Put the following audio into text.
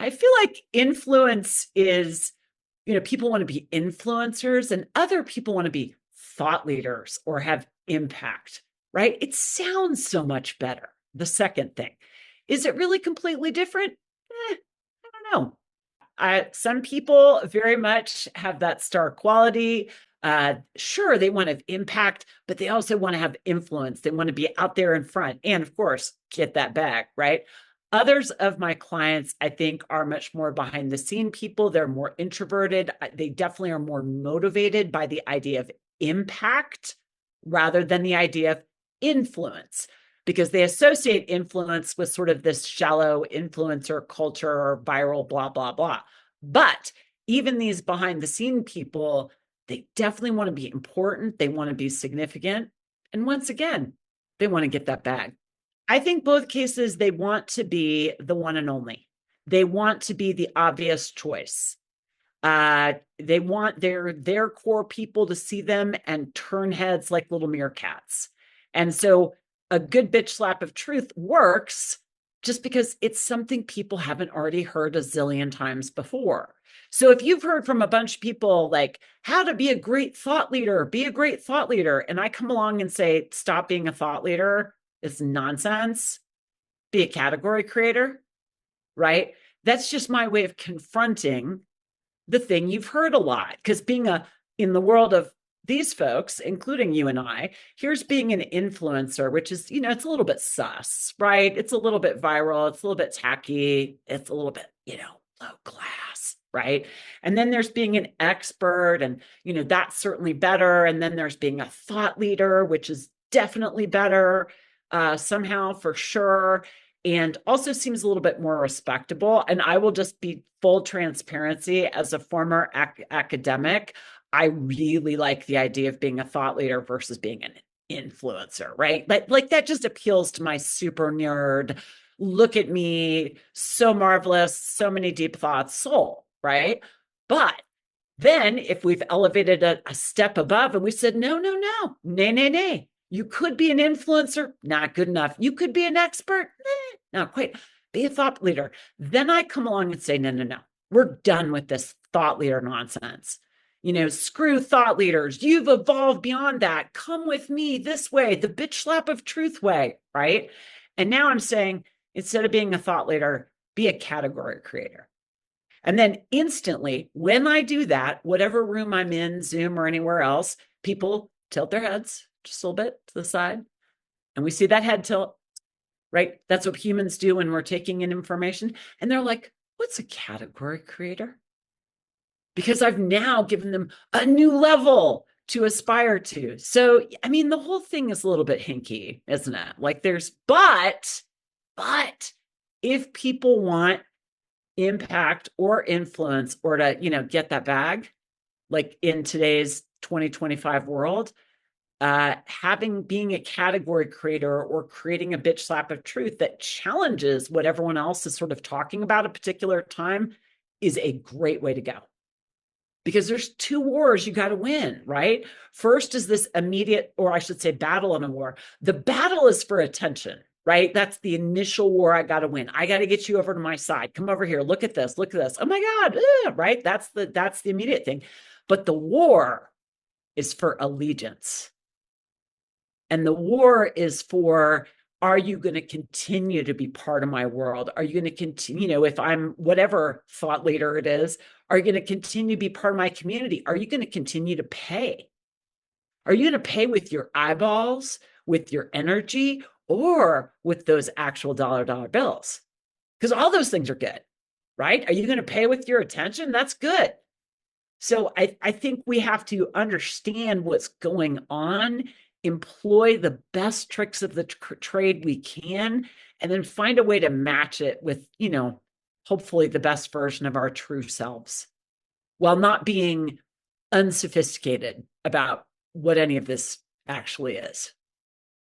I feel like influence is, people want to be influencers and other people want to be thought leaders or have impact, right? It sounds so much better. The second thing, is it really completely different? I don't know. Some people very much have that star quality. Sure, they want to have impact, but they also want to have influence. They want to be out there in front and, of course, get that bag, right? Others of my clients, I think, are much more behind the scene people. They're more introverted. They definitely are more motivated by the idea of impact rather than the idea of influence, because they associate influence with sort of this shallow influencer culture or viral blah, blah, blah. But even these behind the scene people, they definitely want to be important. They want to be significant. And once again, they want to get that bag. I think both cases, they want to be the one and only. They want to be the obvious choice. They want their core people to see them and turn heads like little meerkats. And so a good bitch slap of truth works just because it's something people haven't already heard a zillion times before. So if you've heard from a bunch of people like how to be a great thought leader, be a great thought leader, and I come along and say, stop being a thought leader, it's nonsense, be a category creator, right? That's just my way of confronting the thing you've heard a lot. Because in the world of these folks, including you and I, here's being an influencer, which is, it's a little bit sus, right? It's a little bit viral. It's a little bit tacky. It's a little bit, low class, right? And then there's being an expert, and, that's certainly better. And then there's being a thought leader, which is definitely better, somehow for sure. And also seems a little bit more respectable. And I will just be full transparency as a former academic. I really like the idea of being a thought leader versus being an influencer, right? Like that just appeals to my super nerd, look at me, so marvelous, so many deep thoughts soul, right? But then if we've elevated a step above and we said, no, no, no, nay, nay, nay, you could be an influencer, not good enough. You could be an expert, not quite. Be a thought leader. Then I come along and say, no, no, no, we're done with this thought leader nonsense. Screw thought leaders. You've evolved beyond that. Come with me this way, the bitch slap of truth way, right? And now I'm saying, instead of being a thought leader, be a category creator. And then instantly, when I do that, whatever room I'm in, Zoom or anywhere else, people tilt their heads just a little bit to the side. And we see that head tilt, right? That's what humans do when we're taking in information. And they're like, what's a category creator? Because I've now given them a new level to aspire to. So, I mean, the whole thing is a little bit hinky, isn't it? Like but if people want impact or influence or to, get that bag, like in today's 2025 world, being a category creator or creating a bitch slap of truth that challenges what everyone else is sort of talking about a particular time is a great way to go. Because there's two wars you got to win, right? First is this immediate, or I should say battle in a war. The battle is for attention, right? That's the initial war I got to win. I got to get you over to my side. Come over here. Look at this. Look at this. Oh my God. Right? That's the immediate thing. But the war is for allegiance. And the war is for, are you going to continue to be part of my world? Are you going to continue, if I'm whatever thought leader it is, are you going to continue to be part of my community? Are you going to continue to pay? Are you going to pay with your eyeballs, with your energy, or with those actual dollar bills? Because all those things are good, right? Are you going to pay with your attention? That's good. So I think we have to understand what's going on, employ the best tricks of the trade we can, and then find a way to match it with, hopefully the best version of our true selves, while not being unsophisticated about what any of this actually is.